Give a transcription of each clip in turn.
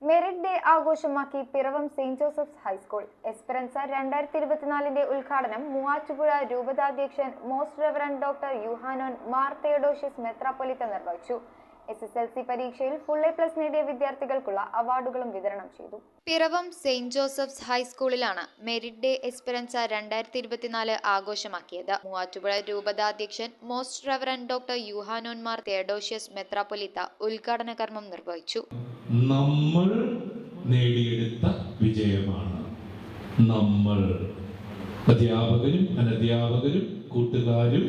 Merit day ആഘോഷമാക്കി Piravam saint Joseph's high school. Esperanza 2024 ഉദ്ഘാടനം മൂവാറ്റുപുഴ രൂപതാധ്യക്ഷൻ most reverend doctor Yuhanon Mar Theodosius മെത്രാപ്പൊലീത്ത നിർവഹിച്ചു. SSLC പരീക്ഷയിൽ ഫുൾ A+ നേടിയ വിദ്യാർത്ഥികൾക്കുള്ള അവാർഡുകളും വിതരണം ചെയ്തു. പിറവം സെന്റ് ജോസഫ്സ് ഹൈസ്കൂളിലാണ് മെറിറ്റ് ഡേ എസ്പെറൻസ 2024 ആഘോഷമാക്കിയത്. മൂവാറ്റുപുഴ രൂപതാധ്യക്ഷൻ most reverend doctor Yuhanon Mar Theodosius മെത്രാപ്പൊലീത്ത ഉദ്ഘാടന കർമ്മം നിർവഹിച്ചു. നമ്മൾ നേടിയെടുത്ത വിജയമാണ്. നമ്മൾ അധ്യാപകരും അനധ്യാപകരും കൂട്ടുകാരും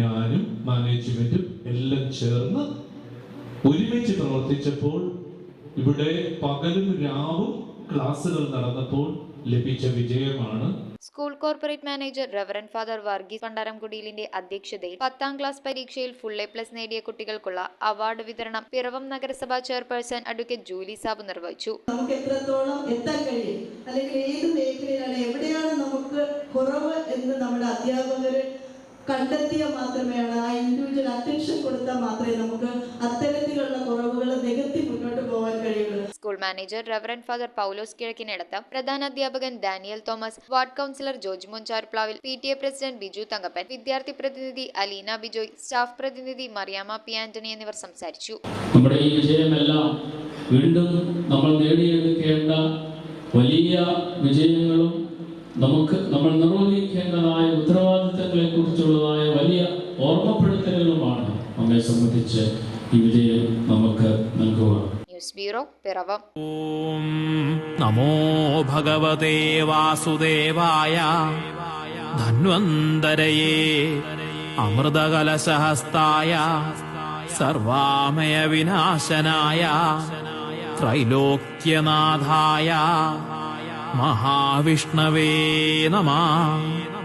ഞാനും മാനേജ്മെന്റും എല്ലാം ചേർന്ന് ഒരുമിച്ച് പ്രവർത്തിച്ചപ്പോൾ, ഇവിടെ പകലും രാവും ക്ലാസുകൾ നടന്നപ്പോൾ ലഭിച്ച വിജയമാണ്. School corporate manager reverend father Varghese പണ്ടാരംകുടിയിലിന്റെ അധ്യക്ഷതയിൽ 10ാം ക്ലാസ് പരീക്ഷയിൽ ഫുൾ A+ നേടിയ കുട്ടികൾക്കുള്ള അവാർഡ് വിതരണം പിറവം നഗരസഭാ ചെയർപേഴ്സൺ അഡ്വക്കേറ്റ് ജൂലി സാബു നിർവഹിച്ചു. നമുക്ക് എത്രത്തോളം എത്താൻ കഴിയും, അല്ലെങ്കിൽ ഏത് മേഖലയിലാണ്, എവിടെയാണ് നമുക്ക് കുറവ് എന്ന് നമ്മുടെ അധ്യാപകർ കണ്ടെത്തിയാൽ മാത്രമേയാണ്, ആ ഇൻഡിവിജ്വൽ അറ്റൻഷൻ കൊടുത്താൽ മാത്രമേ നമുക്ക് അത്തരത്തിലുള്ള കുറവുകൾ നികത്തി മുന്നോട്ട് പോകാൻ കഴിയുള്ളൂ. School manager reverend father Paulose Kizhakkinadath, പ്രധാന അധ്യാപകൻ Daniel Thomas, ward councillor George Moncharplavil, PTA president Biju Thankappan, വിദ്യാർത്ഥി പ്രതിനിധി അലീന ബിജോയ്, സ്റ്റാഫ് പ്രതിനിധി മറിയാമ്മ പി ആന്റണി എന്നിവർ സംസാരിച്ചു. നമ്മുടെ ഈ വിജയമെല്ലാം വീണ്ടും നമ്മൾ നേടിയെടുക്കേണ്ട വലിയ വിജയങ്ങളും നമ്മൾ നിർവഹിക്കേണ്ടതായ ഉത്തരവാദിത്തങ്ങളെ കുറിച്ചുള്ളതായ വലിയ ഓർമ്മപ്പെടുത്തലുകളുമാണ് നമ്മെ സംബന്ധിച്ച് ഈ വിജയം നമുക്ക് നൽകുക. News bureau, Piravam. ഓം നമോ ഭഗവതേ വാസുദേവായ ധന്വന്തരയേ അമൃതകലശഹസ്തായ സർവാമയ വിനാശനായ ത്രൈലോക്യനാഥായ മഹാവിഷ്ണവേ നമഃ.